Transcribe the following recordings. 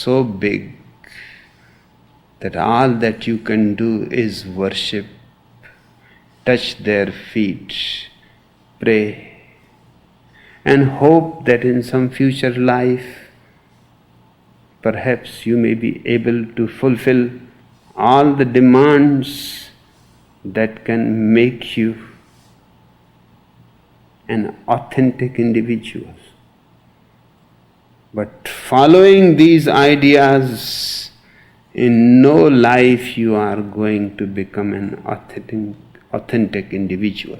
so big that all that you can do is worship, touch their feet, pray, and hope that in some future life perhaps you may be able to fulfill all the demands that can make you an authentic individual. But following these ideas, in no life you are going to become an authentic individual.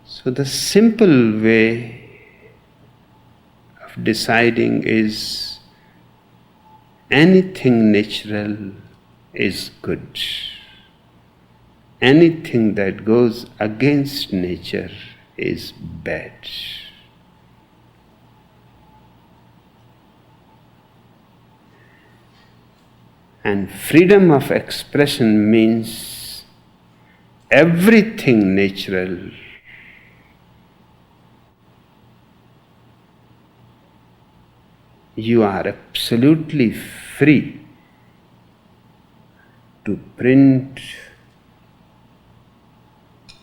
So the simple way of deciding is anything natural is good. Anything that goes against nature is bad. And freedom of expression means everything natural you are absolutely free to print,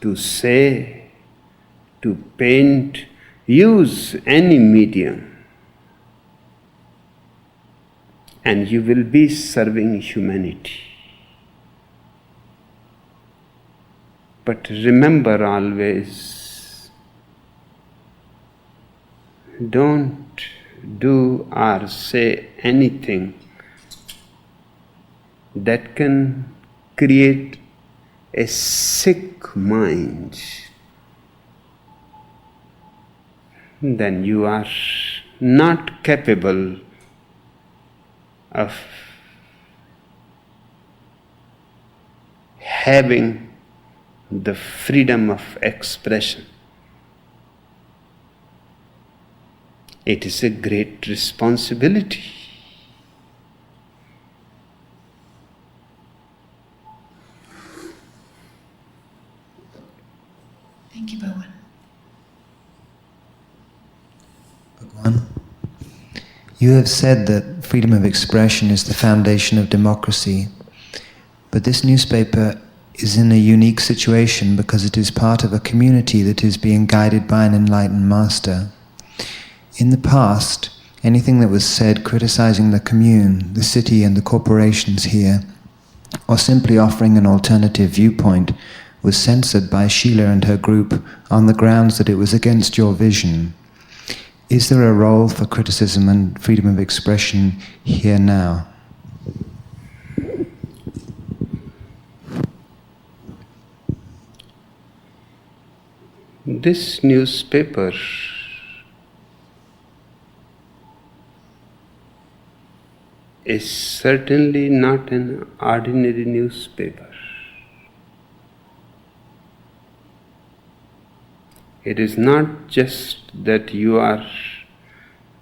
to say, to paint, use any medium, and you will be serving humanity. But remember always, don't do or say anything that can create a sick mind. Then you are not capable of having the freedom of expression. It is a great responsibility. Thank you, Bhawan. Bhagwan, you have said that freedom of expression is the foundation of democracy, but this newspaper is in a unique situation because it is part of a community that is being guided by an enlightened master. In the past, anything that was said criticizing the commune, the city and the corporations here, or simply offering an alternative viewpoint, was censored by Sheila and her group on the grounds that it was against your vision. Is there a role for criticism and freedom of expression here now? This newspaper is certainly not an ordinary newspaper. It is not just that you are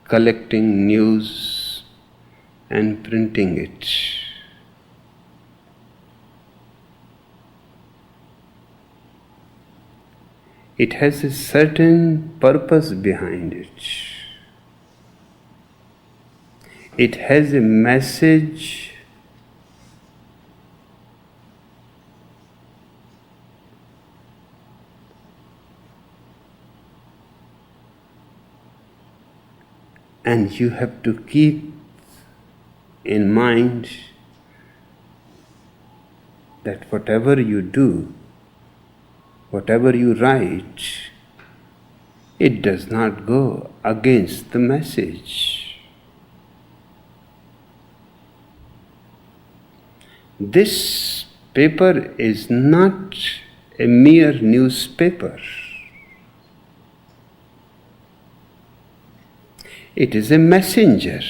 collecting news and printing it. It has a certain purpose behind it. It has a message and you have to keep in mind that whatever you do, whatever you write, it does not go against the message. This paper is not a mere newspaper. It is a messenger.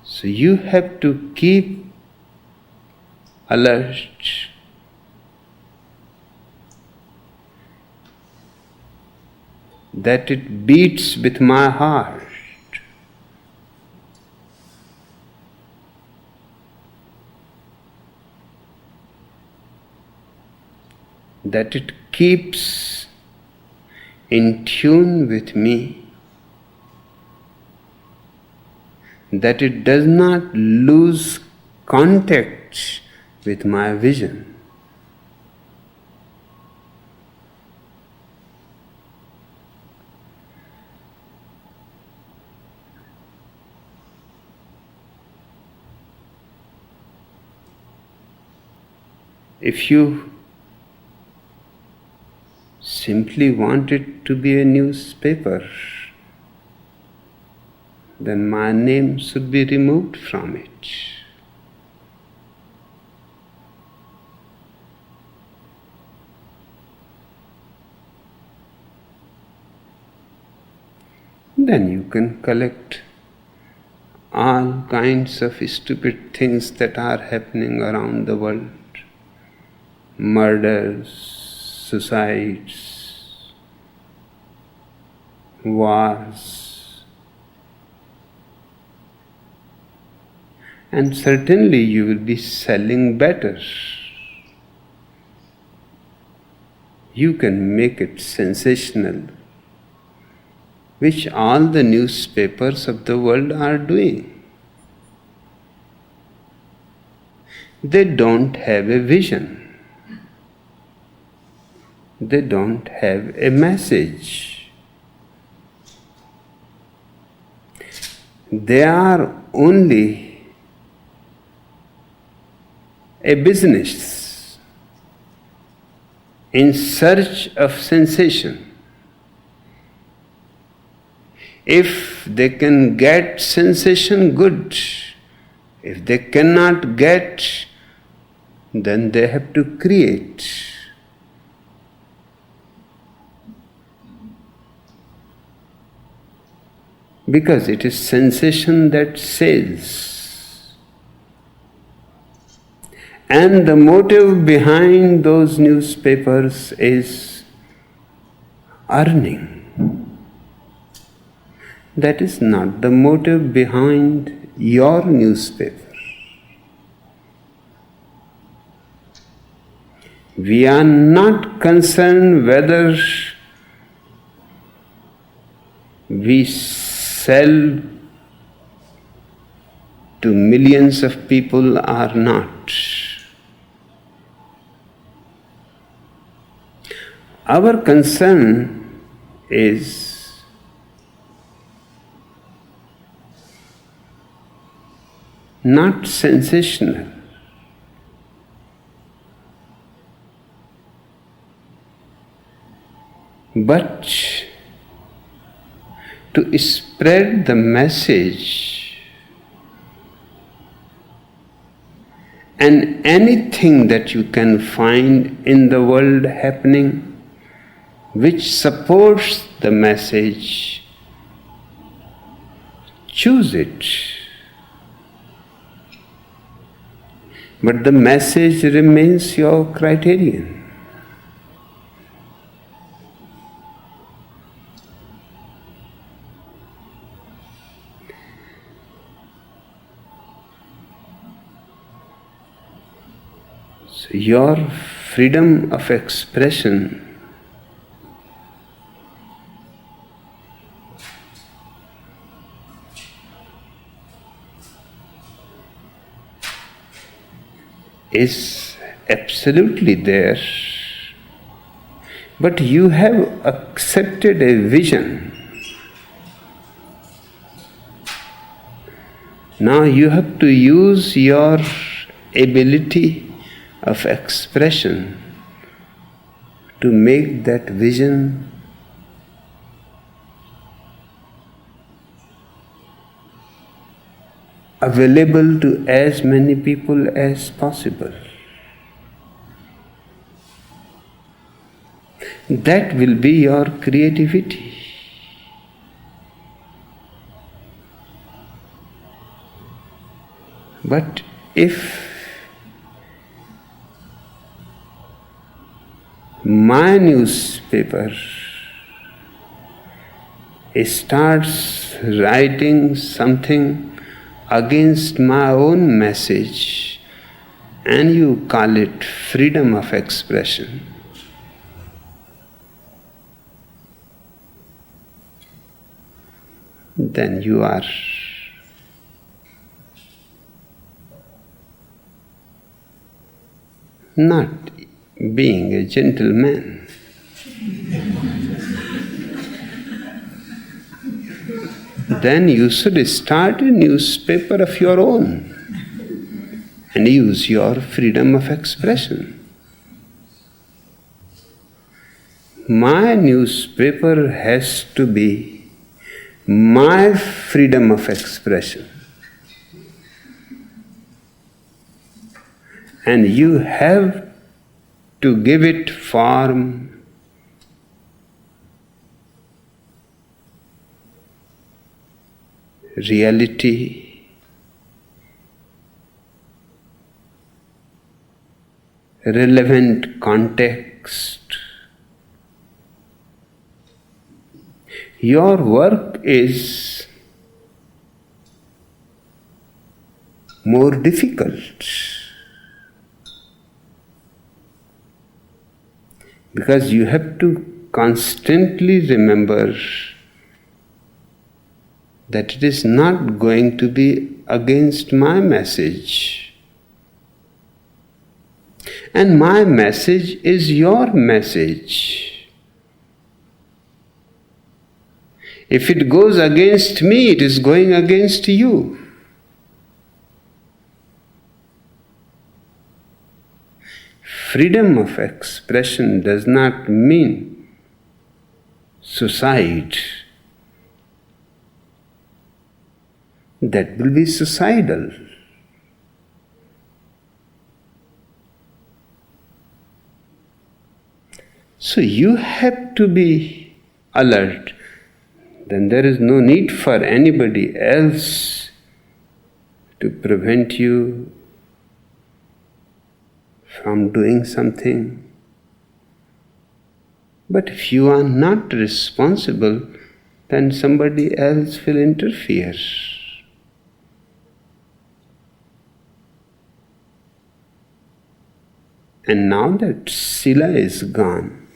So you have to keep alert that it beats with my heart. that it keeps in tune with me, that it does not lose contact with my vision. If you simply want it to be a newspaper, then my name should be removed from it. Then you can collect all kinds of stupid things that are happening around the world. Murders, suicides, wars. And certainly you will be selling better. You can make it sensational, which all the newspapers of the world are doing. They don't have a vision. They don't have a message. They are only a business in search of sensation. If they can get sensation, good. If they cannot get, then they have to create. Because it is sensation that sells. And the motive behind those newspapers is earning. That is not the motive behind your newspaper. We are not concerned whether we sell to millions of people or not. Our concern is not sensational, but to spread the message, and anything that you can find in the world happening which supports the message, choose it. But the message remains your criterion. So your freedom of expression is absolutely there, but you have accepted a vision. Now you have to use your ability of expression to make that vision available to as many people as possible. That will be your creativity. But if my newspaper starts writing something against my own message, and you call it freedom of expression, then you are not being a gentleman. Then you should start a newspaper of your own and use your freedom of expression. My newspaper has to be my freedom of expression. And you have to give it form, reality, relevant context. Your work is more difficult because you have to constantly remember that it is not going to be against my message. And my message is your message. If it goes against me, it is going against you. Freedom of expression does not mean suicide. That will be suicidal. So you have to be alert. Then there is no need for anybody else to prevent you from doing something. But if you are not responsible, then somebody else will interfere. And now that Sila is gone,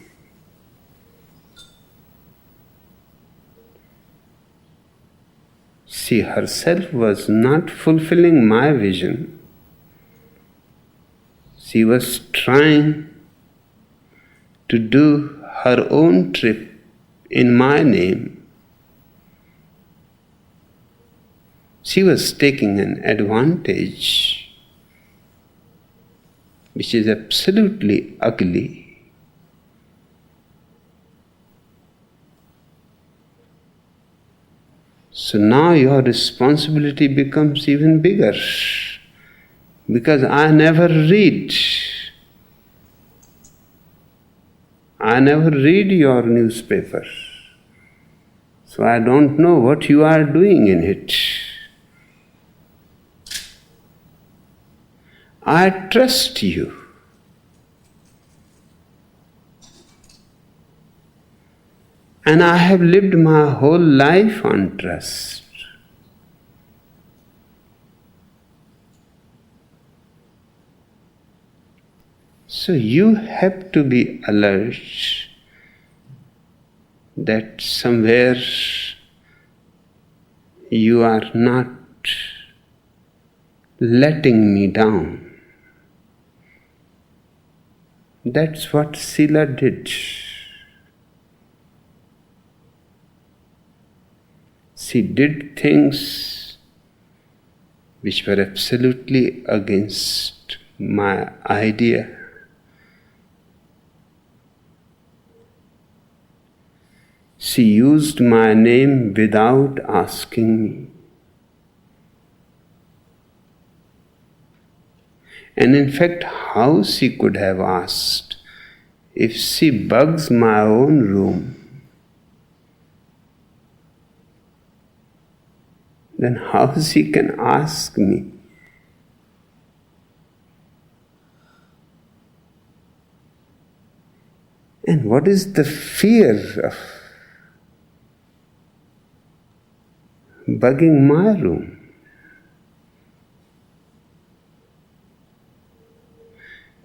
she herself was not fulfilling my vision. She was trying to do her own trip in my name. She was taking an advantage which is absolutely ugly. So now your responsibility becomes even bigger, because I never read your newspaper, so I don't know what you are doing in it. I trust you. And I have lived my whole life on trust. So you have to be alert that somewhere you are not letting me down. That's what Sila did. She did things which were absolutely against my idea. She used my name without asking me. And in fact, how she could have asked if she bugs my own room? Then how she can ask me? And what is the fear of bugging my room?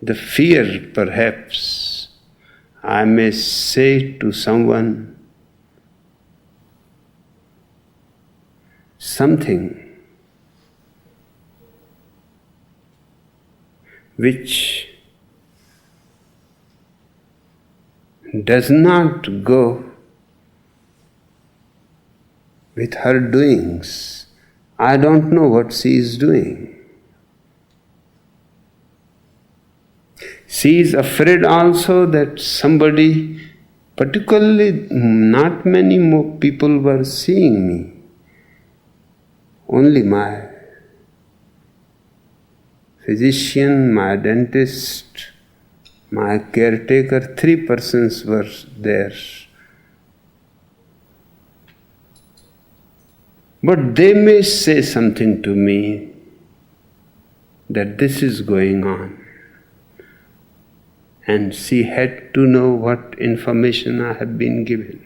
The fear, perhaps, I may say to someone, something which does not go with her doings. I don't know what she is doing. She is afraid also that somebody, particularly not many more people were seeing me. Only my physician, my dentist, my caretaker, 3 persons were there. But they may say something to me that this is going on. And she had to know what information I have been given.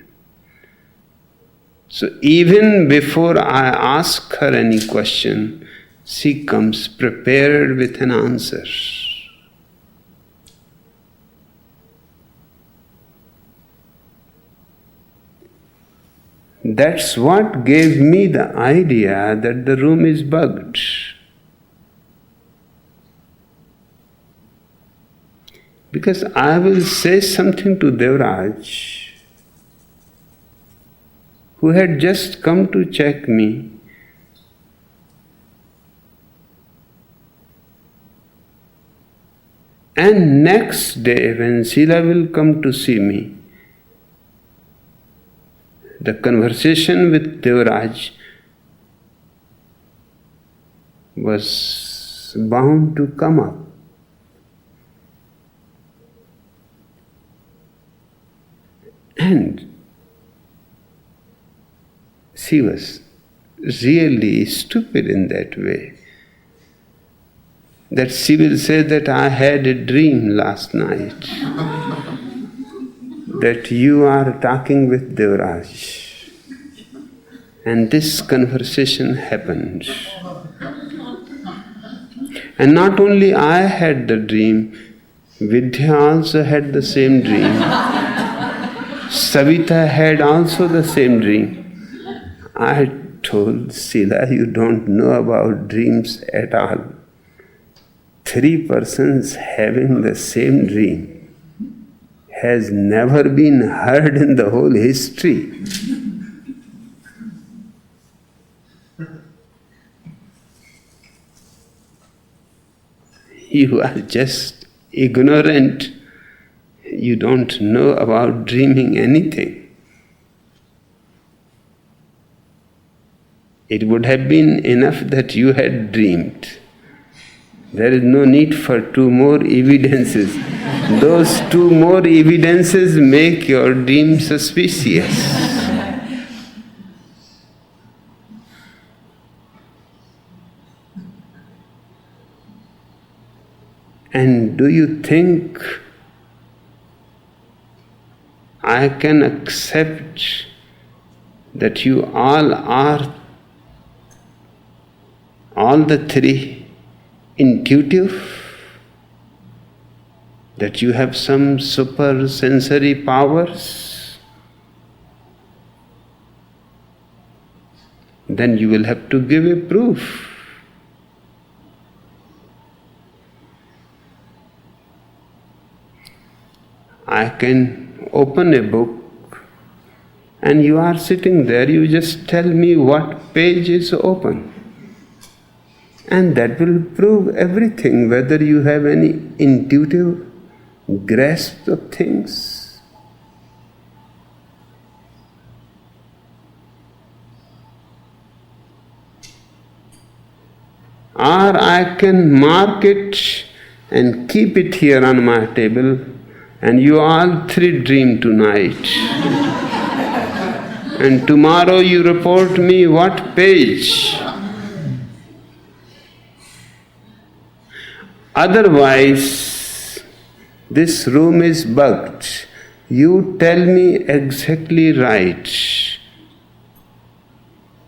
So even before I ask her any question, she comes prepared with an answer. That's what gave me the idea that the room is bugged. Because I will say something to Devraj, who had just come to check me, and next day when Sheila will come to see me, the conversation with Devraj was bound to come up. And she was really stupid in that way, that she will say that I had a dream last night, that you are talking with Devraj, and this conversation happened. And not only I had the dream, Vidya also had the same dream. Savita had also the same dream. I told Sheila, you don't know about dreams at all. 3 persons having the same dream has never been heard in the whole history. You are just ignorant. You don't know about dreaming anything. It would have been enough that you had dreamed. There is no need for 2 more evidences. Those 2 more evidences make your dream suspicious. And do you think I can accept that you all are, all the 3, intuitive? That you have some super sensory powers? Then you will have to give a proof. I can open a book and you are sitting there, you just tell me what page is open. And that will prove everything, whether you have any intuitive grasp of things. Or I can mark it and keep it here on my table, and you all 3 dream tonight. And tomorrow you report me what page. Otherwise, this room is bugged. You tell me exactly right.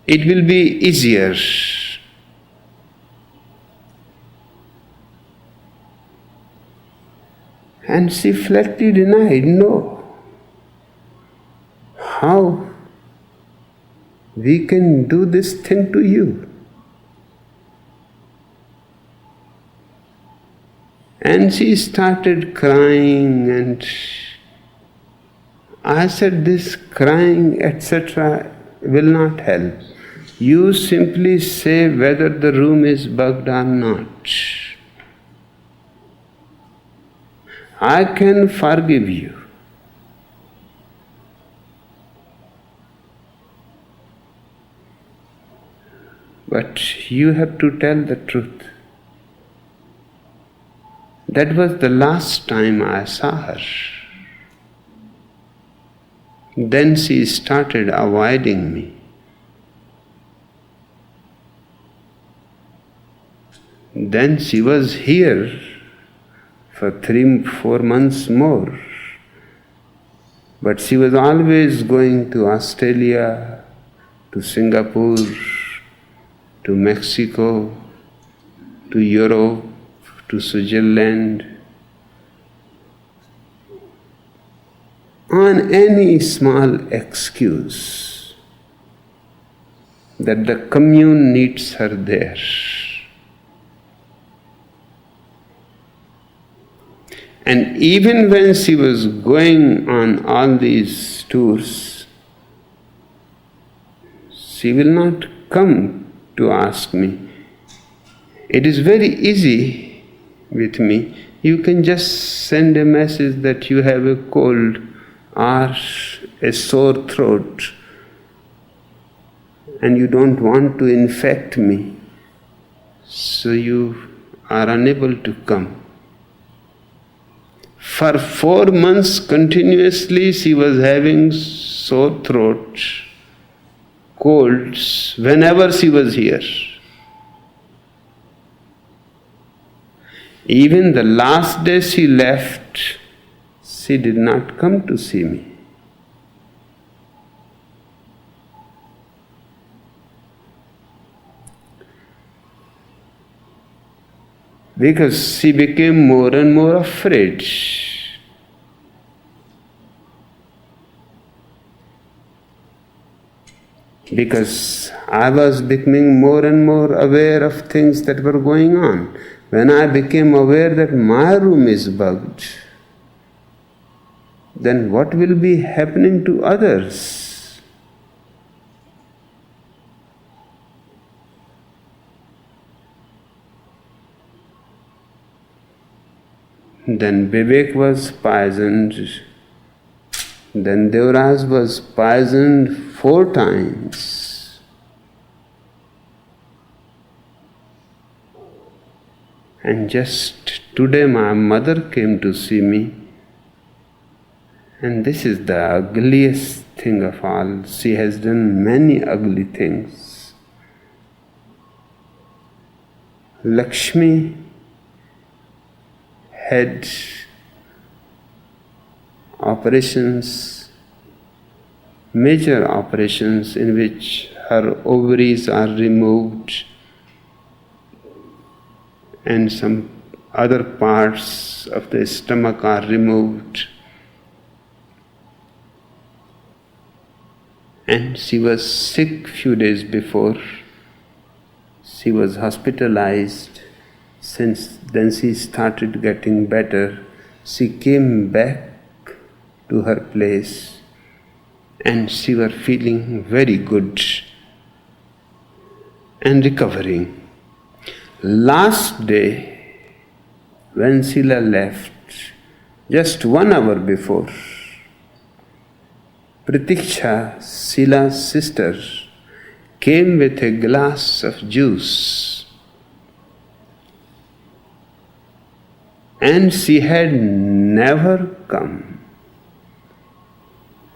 It will be easier. And she flatly denied, no. How we can do this thing to you. And she started crying, and I said, this crying, etc. will not help. You simply say whether the room is bugged or not. I can forgive you. But you have to tell the truth. That was the last time I saw her. Then she started avoiding me. Then she was here for 3-4 months more. But she was always going to Australia, to Singapore, to Mexico, to Europe, to Switzerland, on any small excuse that the commune needs her there. And even when she was going on all these tours, she will not come to ask me. It is very easy with me. You can just send a message that you have a cold or a sore throat and you don't want to infect me, so you are unable to come. For 4 months continuously she was having sore throat, colds, whenever she was here. Even the last day she left, she did not come to see me. Because she became more and more afraid. Because I was becoming more and more aware of things that were going on. When I became aware that my room is bugged, then what will be happening to others? Then Vivek was poisoned. Then Devraj was poisoned 4 times. And just today my mother came to see me. And this is the ugliest thing of all. She has done many ugly things. Lakshmi had operations, major operations in which her ovaries are removed and some other parts of the stomach are removed. And she was sick few days before. She was hospitalized. Since then she started getting better. She came back to her place and she was feeling very good and recovering. Last day, when Sheila left, just 1 hour before, Pratiksha, Sheila's sister, came with a glass of juice. And she had never come.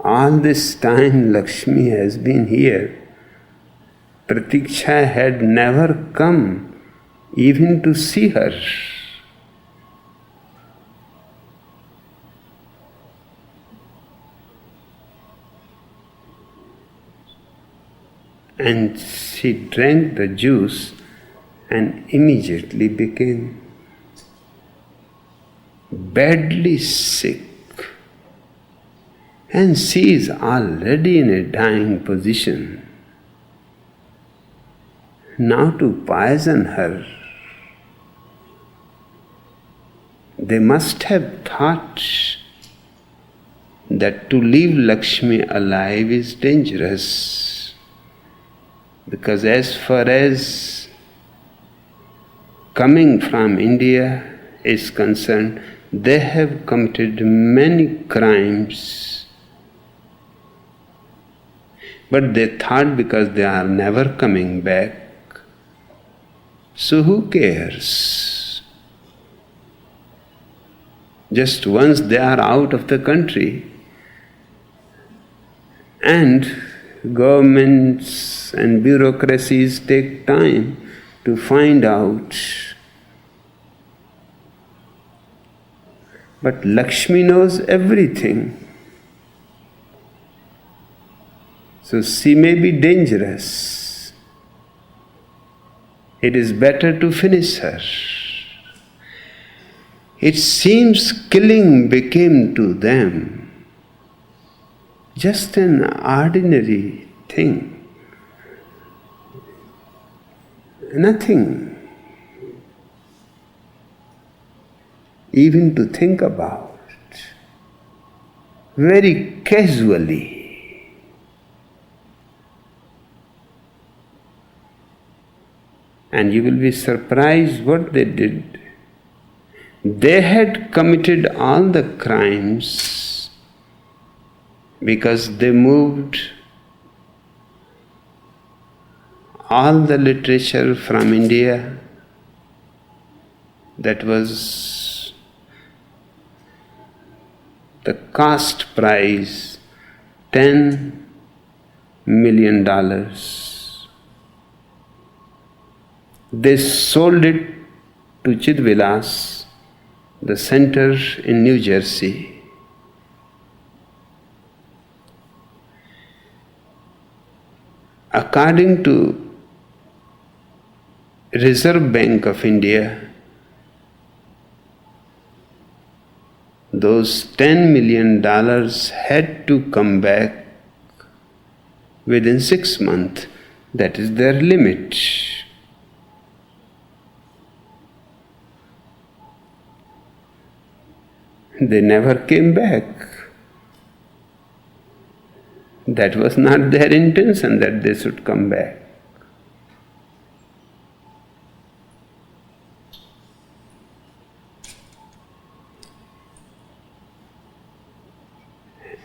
All this time Lakshmi has been here. Pratiksha had never come even to see her. And she drank the juice and immediately became badly sick. And she is already in a dying position. Now to poison her, they must have thought that to leave Lakshmi alive is dangerous, because as far as coming from India is concerned, they have committed many crimes. But they thought because they are never coming back, so who cares? Just once they are out of the country, and governments and bureaucracies take time to find out. But Lakshmi knows everything. So she may be dangerous. It is better to finish her. It seems killing became to them just an ordinary thing. Nothing even to think about. Very casually. And you will be surprised what they did. They had committed all the crimes because they moved all the literature from India that was the cost price $10 million. They sold it to Chidvilas, the center in New Jersey. According to Reserve Bank of India, those $10 million had to come back within 6 months. That is their limit. They never came back. That was not their intention that they should come back.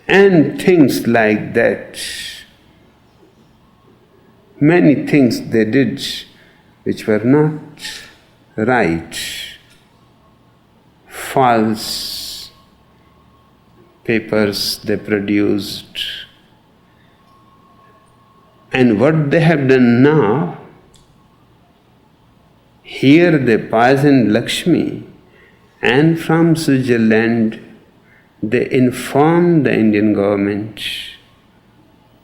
And things like that. Many things they did which were not right. False papers they produced. And what they have done now, here they poisoned Lakshmi, and from Switzerland they informed the Indian government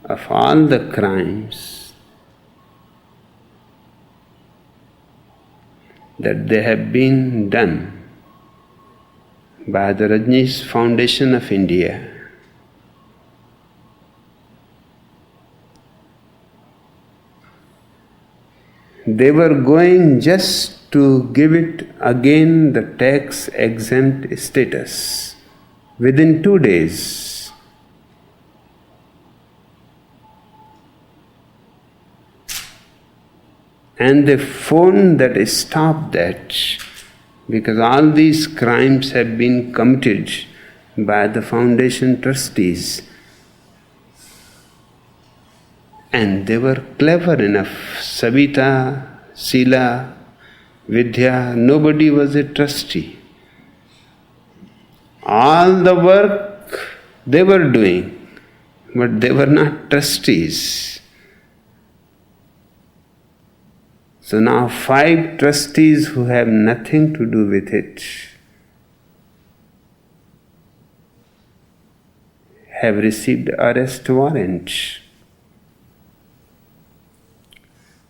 of all the crimes that they have been done by the Rajneesh Foundation of India. They were going just to give it again the tax exempt status within 2 days. And they phoned that stop that, because all these crimes have been committed by the foundation trustees. And they were clever enough. Savita, Sila, Vidya, nobody was a trustee. All the work they were doing, but they were not trustees. So now 5 trustees who have nothing to do with it have received arrest warrant.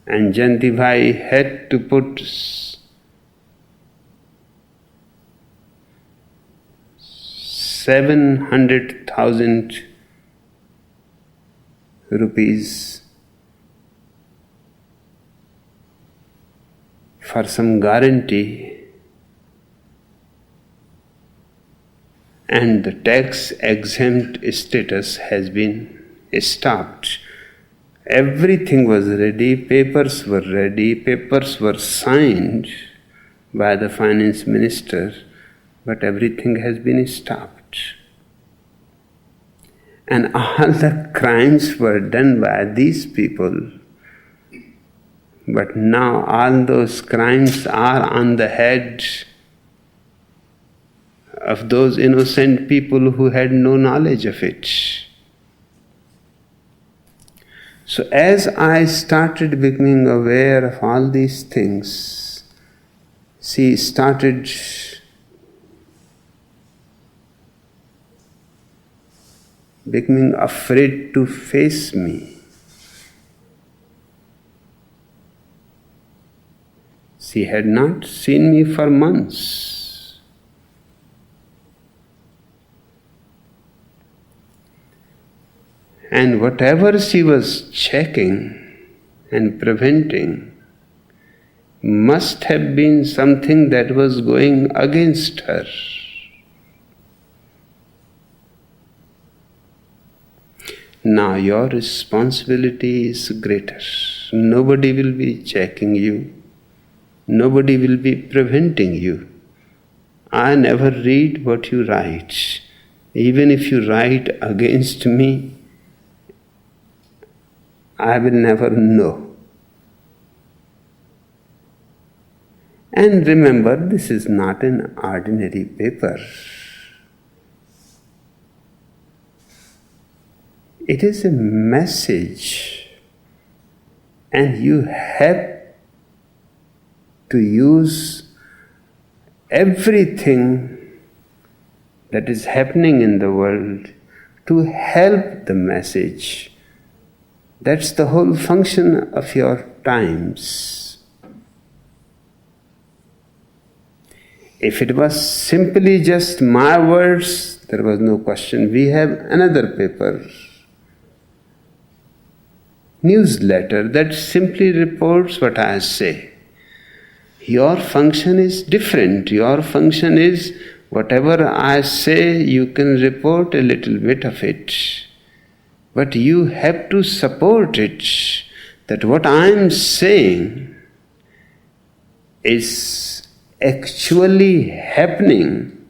And Jayanti Bhai had to put 700,000 rupees for some guarantee, and the tax exempt status has been stopped. Everything was ready, papers were signed by the finance minister, but everything has been stopped. And all the crimes were done by these people. But now all those crimes are on the head of those innocent people who had no knowledge of it. So as I started becoming aware of all these things, she started becoming afraid to face me. She had not seen me for months. And whatever she was checking and preventing must have been something that was going against her. Now your responsibility is greater. Nobody will be checking you. Nobody will be preventing you. I never read what you write. Even if you write against me, I will never know. And remember, this is not an ordinary paper. It is a message, and you have to use everything that is happening in the world to help the message. That's the whole function of your times. If it was simply just my words, there was no question. We have another paper, newsletter, that simply reports what I say. Your function is different. Your function is whatever I say, you can report a little bit of it. But you have to support it, that what I am saying is actually happening.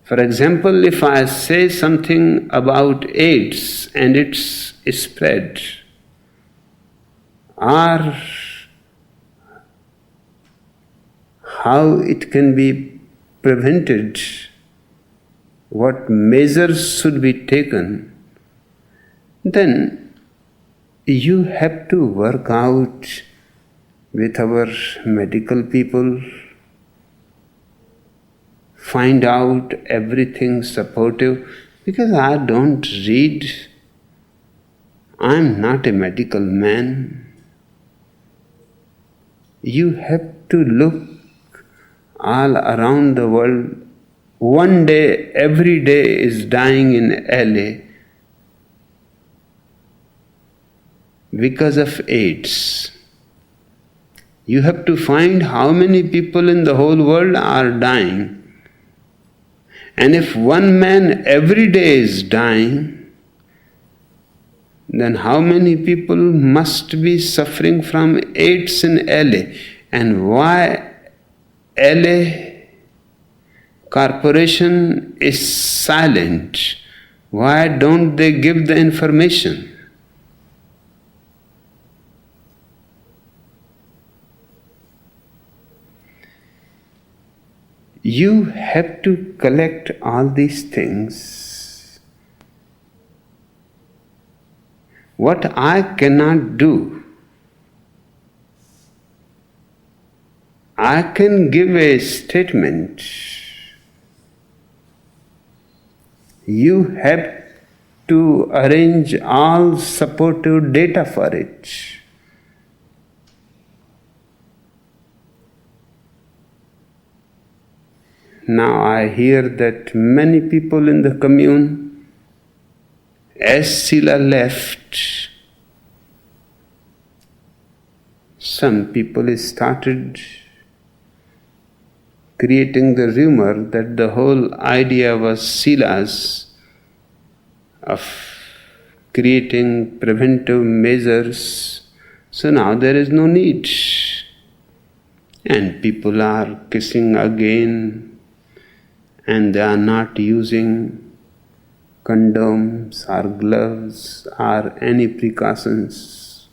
For example, if I say something about AIDS and its spread, or how it can be prevented, what measures should be taken, then you have to work out with our medical people, find out everything supportive, because I don't read. I'm not a medical man. You have to look all around the world. One day, every day is dying in LA because of AIDS. You have to find how many people in the whole world are dying. And if one man every day is dying, then how many people must be suffering from AIDS in LA? And why LA corporation is silent? Why don't they give the information? You have to collect all these things. What I cannot do, I can give a statement. You have to arrange all supportive data for it. Now I hear that many people in the commune, as Sila left, some people started creating the rumor that the whole idea was Sila's of creating preventive measures. So now there is no need. And people are kissing again, and they are not using condoms or gloves or any precautions.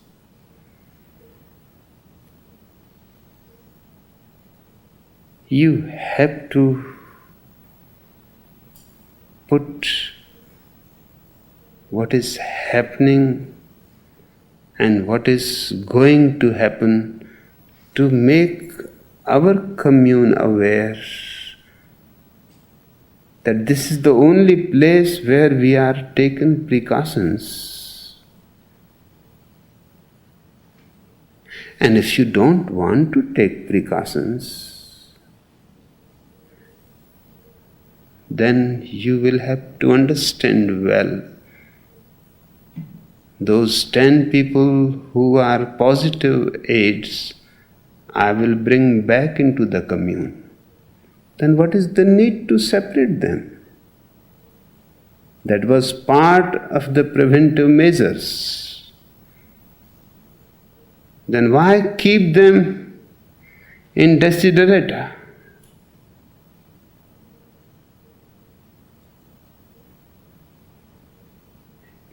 You have to put what is happening and what is going to happen to make our commune aware that this is the only place where we are taking precautions. And if you don't want to take precautions, then you will have to understand well. Those 10 people who are positive AIDS, I will bring back into the commune. Then what is the need to separate them? That was part of the preventive measures. Then why keep them in desiderata?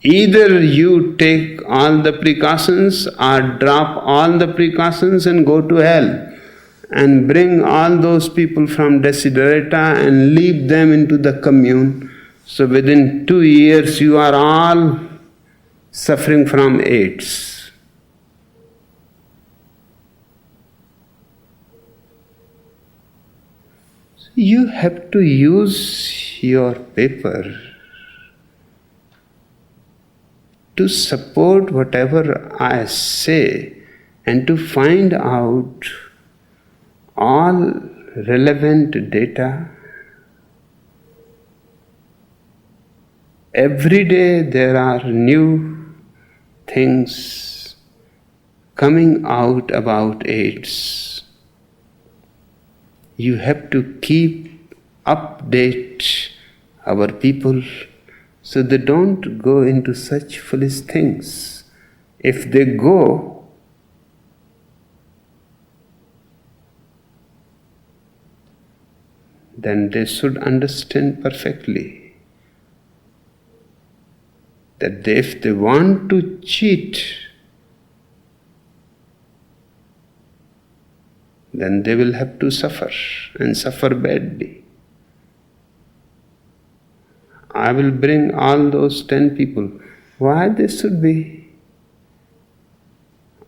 Either you take all the precautions or drop all the precautions and go to hell and bring all those people from desiderata and leave them into the commune. So within 2 years you are all suffering from AIDS. So you have to use your paper to support whatever I say and to find out all relevant data. Every day there are new things coming out about AIDS. You have to keep update our people so they don't go into such foolish things. If they go, then they should understand perfectly that if they want to cheat, then they will have to suffer and suffer badly. I will bring all those 10 people. Why they should be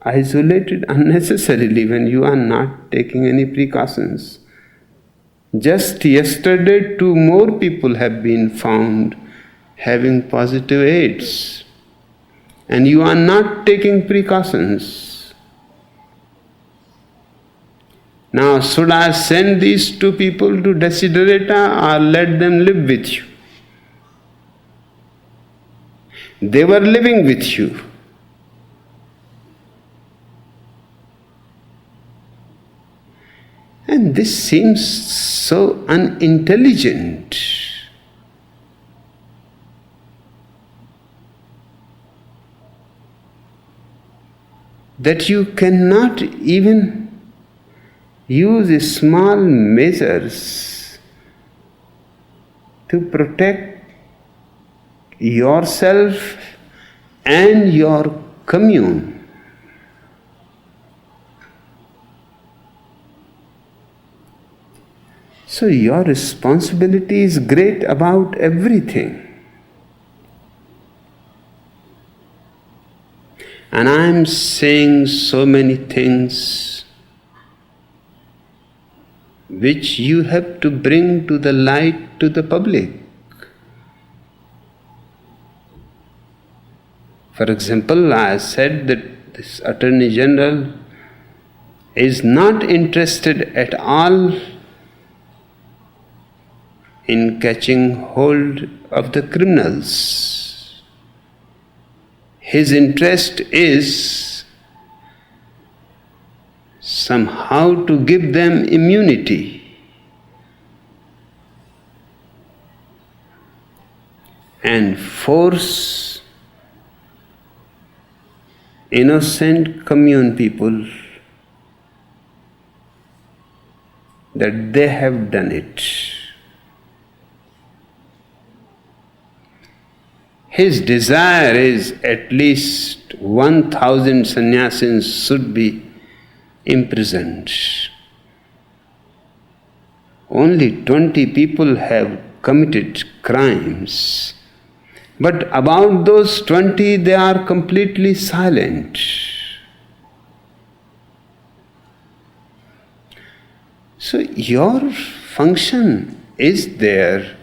isolated unnecessarily when you are not taking any precautions? Just yesterday 2 more people have been found having positive AIDS, and you are not taking precautions. Now, should I send these 2 people to desiderata or let them live with you? They were living with you. And this seems so unintelligent. That you cannot even use small measures to protect yourself and your commune. So your responsibility is great about everything. And I am saying so many things which you have to bring to the light to the public. For example, I said that this Attorney General is not interested at all in catching hold of the criminals. His interest is somehow to give them immunity. And force innocent commune people that they have done it. His desire is at least 1,000 sannyasins should be imprisoned. Only 20 people have committed crimes. But about those 20, they are completely silent. So your function is there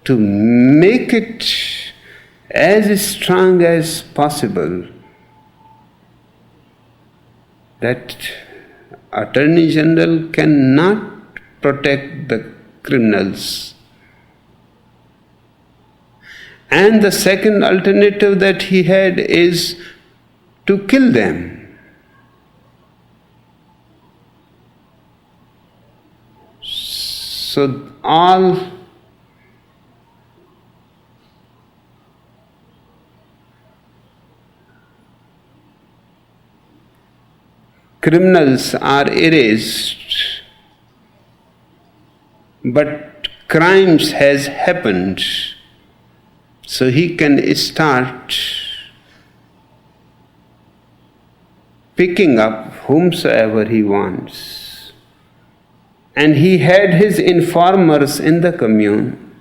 to make it as strong as possible that Attorney General cannot protect the criminals. And the second alternative that he had is to kill them. So all criminals are erased, but crimes has happened. So he can start picking up whomsoever he wants. And he had his informers in the commune.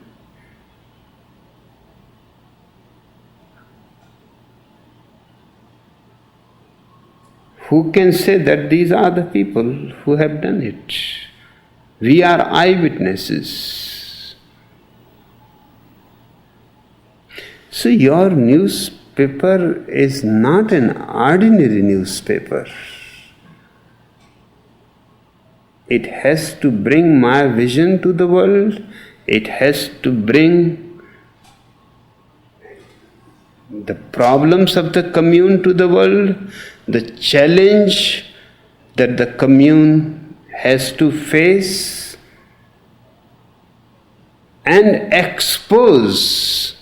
Who can say that these are the people who have done it? We are eyewitnesses. So your newspaper is not an ordinary newspaper. It has to bring my vision to the world. It has to bring the problems of the commune to the world, the challenge that the commune has to face, and expose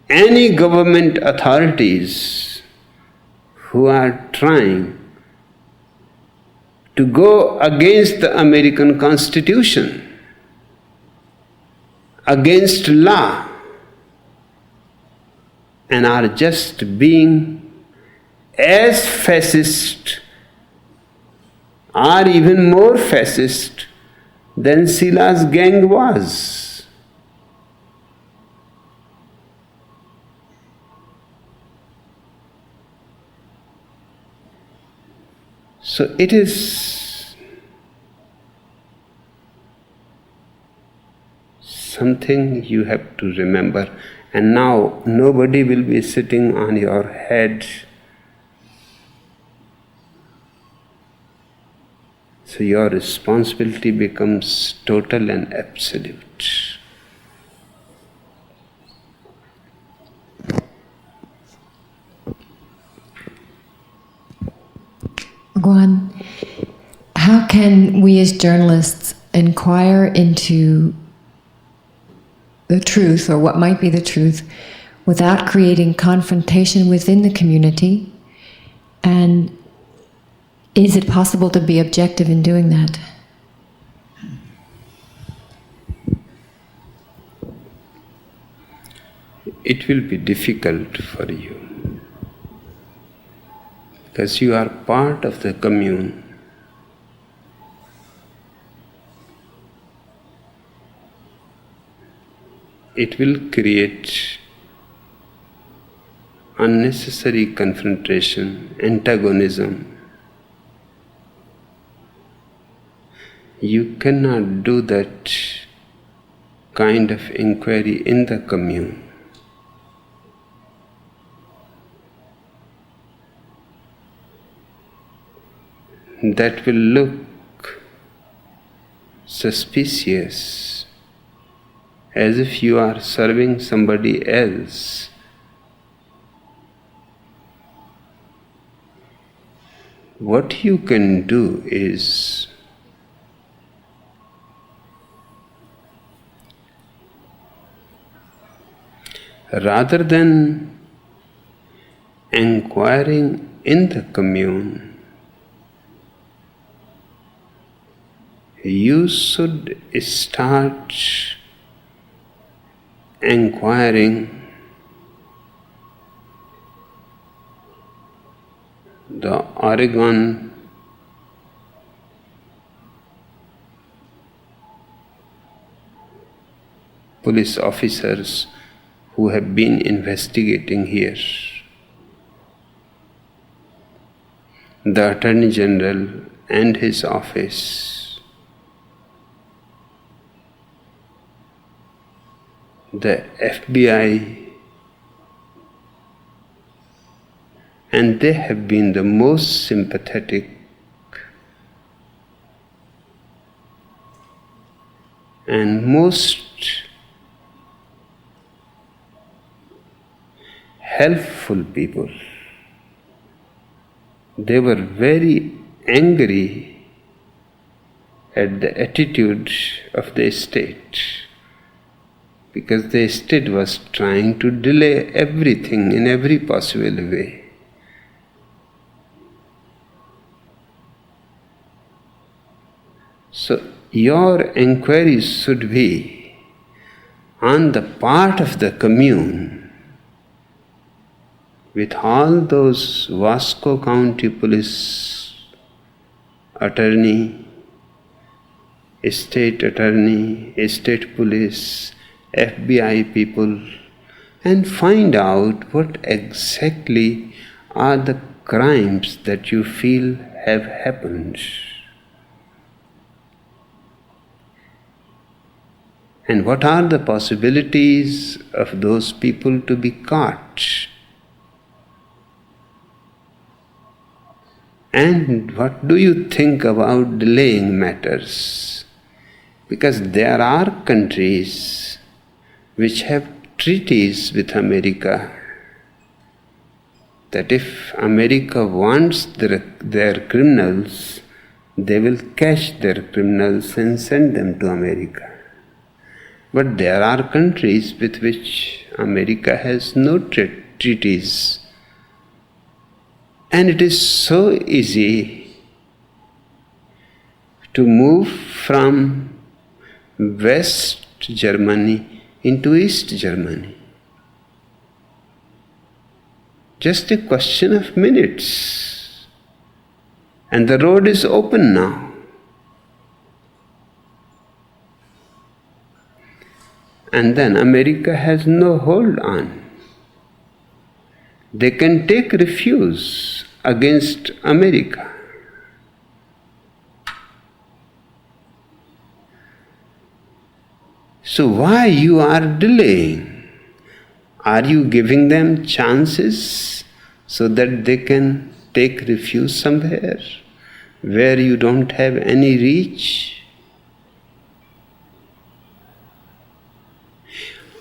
any government authorities who are trying to go against the American Constitution, against law, and are just being as fascist or even more fascist than Sila's gang was. So it is something you have to remember. And now nobody will be sitting on your head. So your responsibility becomes total and absolute. Bhagwan, how can we as journalists inquire into the truth, or what might be the truth, without creating confrontation within the community? And is it possible to be objective in doing that? It will be difficult for you, because you are part of the commune. It will create unnecessary confrontation, antagonism. You cannot do that kind of inquiry in the commune. That will look suspicious, as if you are serving somebody else. what you can do is rather than inquiring in the commune, you should start inquiring the Oregon police officers who have been investigating here, the Attorney General and his office, the FBI, and they have been the most sympathetic and most helpful people. They were very angry at the attitude of the state, because the state was trying to delay everything in every possible way. So your inquiries should be on the part of the commune, with all those Vasco County police attorney, state attorney, state police, FBI people, and find out what exactly are the crimes that you feel have happened. And what are the possibilities of those people to be caught? And what do you think about delaying matters? Because there are countries which have treaties with America that if America wants their criminals, they will catch their criminals and send them to America. But there are countries with which America has no treaties. And it is so easy to move from West Germany into East Germany. Just a question of minutes. And the road is open now. And then America has no hold on. They can take refuge against America. So why you are delaying? Are you giving them chances so that they can take refuge somewhere where you don't have any reach?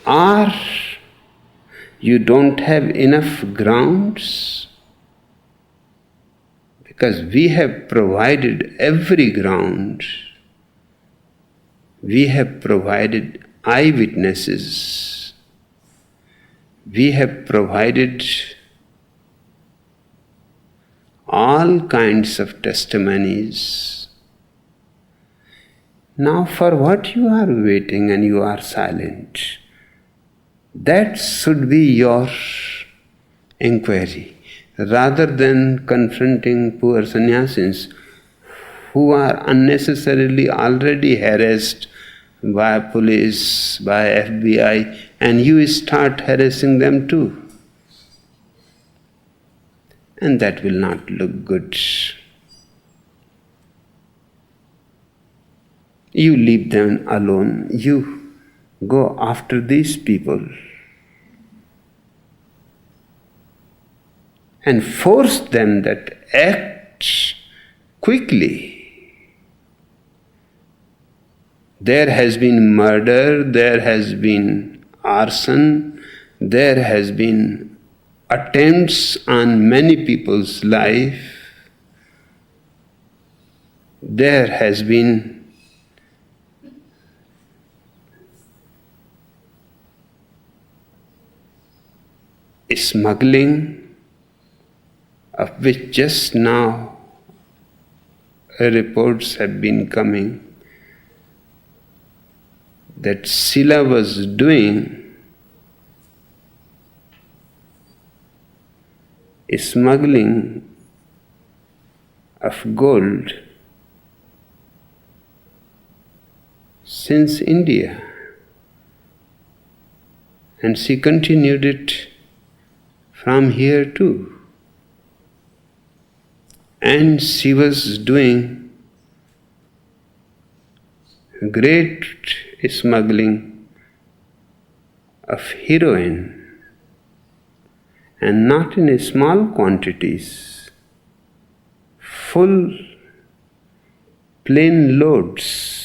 Or you don't have enough grounds? Because we have provided every ground. We have provided eyewitnesses. We have provided all kinds of testimonies. Now for what you are waiting and you are silent? That should be your inquiry, rather than confronting poor sannyasis who are unnecessarily already harassed by police, by FBI, and you start harassing them too. And that will not look good. You leave them alone. You go after these people and force them that act quickly. There has been murder, there has been arson, there has been attempts on many people's life. there has been smuggling, of which just now reports have been coming that Sila was doing smuggling of gold since India, and she continued it from here too. And she was doing great smuggling of heroin, and not in small quantities, full plane loads.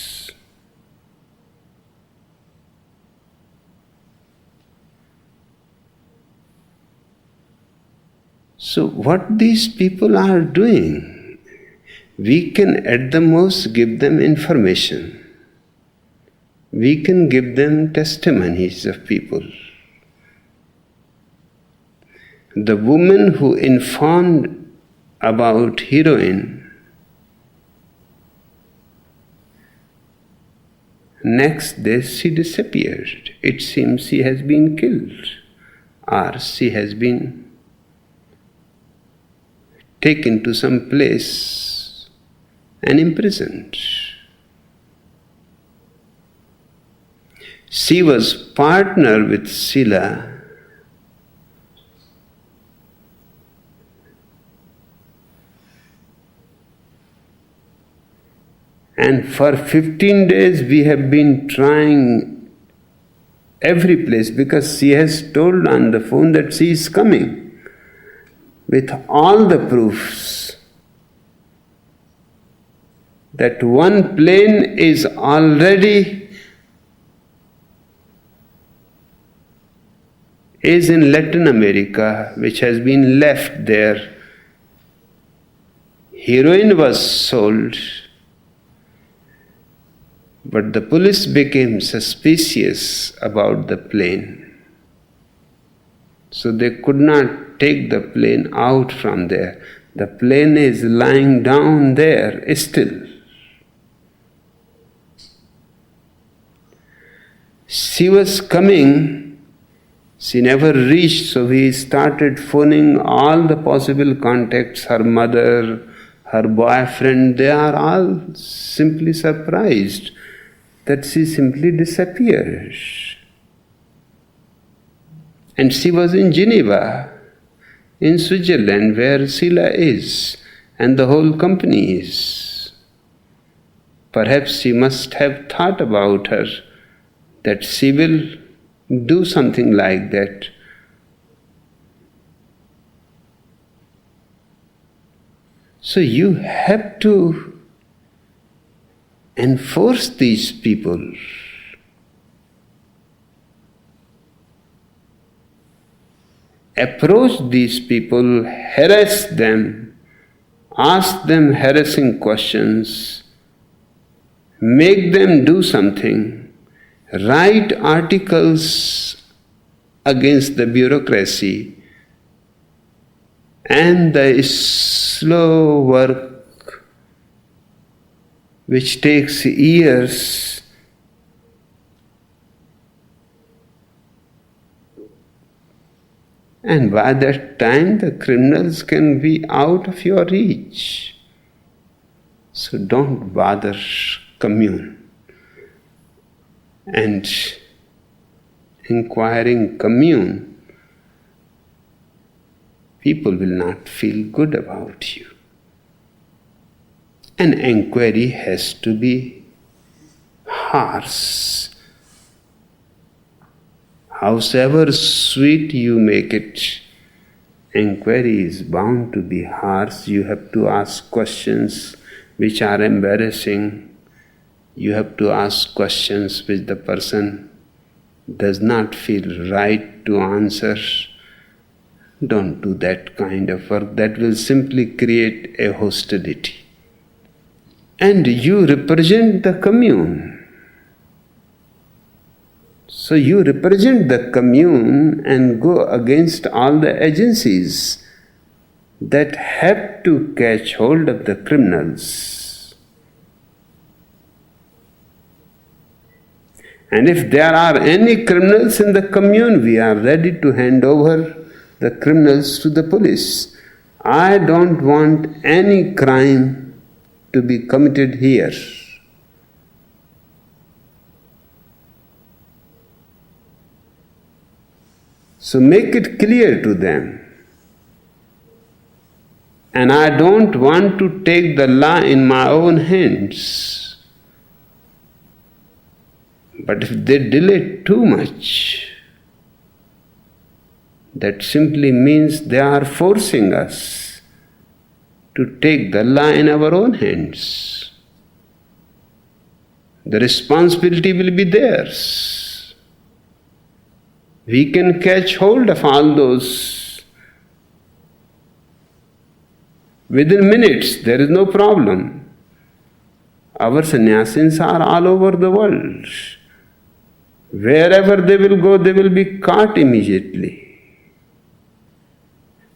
So what these people are doing, we can at the most give them information. We can give them testimonies of people. The woman who informed about heroin, next day she disappeared. It seems she has been killed, or she has been taken to some place and imprisoned. She was partner with Sila and for 15 days we have been trying every place, because she has told on the phone that she is coming with all the proofs that one plane is already in Latin America, which has been left there. Heroin was sold, but the police became suspicious about the plane. So they could not take the plane out from there. The plane is lying down there still. She was coming, she never reached, so we started phoning all the possible contacts, her mother, her boyfriend. They are all simply surprised that she simply disappeared. And she was in Geneva, in Switzerland, where Sila is, and the whole company is. Perhaps she must have thought about her, that she will do something like that. So you have to enforce these people. Approach these people, harass them, ask them harassing questions, make them do something, write articles against the bureaucracy, and the slow work which takes years and by that time the criminals can be out of your reach. So don't bother commune. And inquiring commune, people will not feel good about you. An inquiry has to be harsh. Howsoever sweet you make it, inquiry is bound to be harsh. You have to ask questions which are embarrassing. You have to ask questions which the person does not feel right to answer. Don't do that kind of work. That will simply create a hostility. And you represent the commune. So you represent the commune and go against all the agencies that have to catch hold of the criminals. And if there are any criminals in the commune, we are ready to hand over the criminals to the police. I don't want any crime to be committed here. So make it clear to them. And I don't want to take the law in my own hands. But if they delay too much, that simply means they are forcing us to take the law in our own hands. The responsibility will be theirs. We can catch hold of all those within minutes, there is no problem. Our sannyasins are all over the world. Wherever they will go, they will be caught immediately.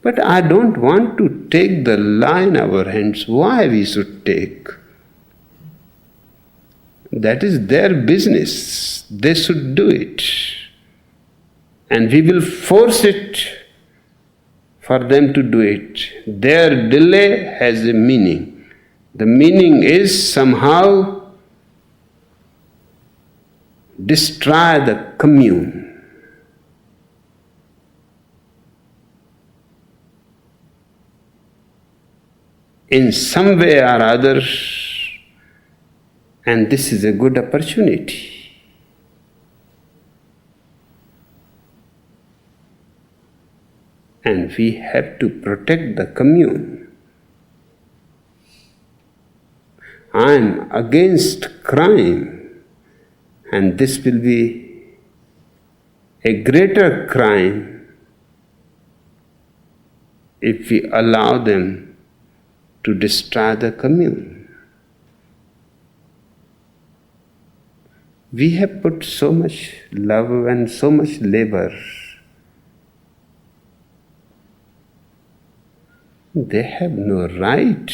But I don't want to take the law in our hands. Why we should take? That is their business. They should do it. And we will force it for them to do it. Their delay has a meaning. The meaning is somehow destroy the commune. In some way or other, and this is a good opportunity. And we have to protect the commune. I am against crime, and this will be a greater crime if we allow them to destroy the commune. We have put so much love and so much labor. They have no right.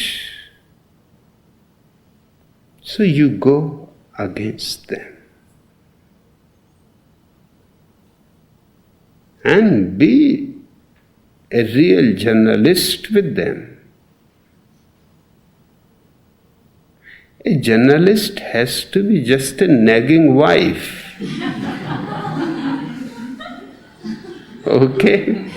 So you go against them. And be a real journalist with them. A journalist has to be just a nagging wife. Okay?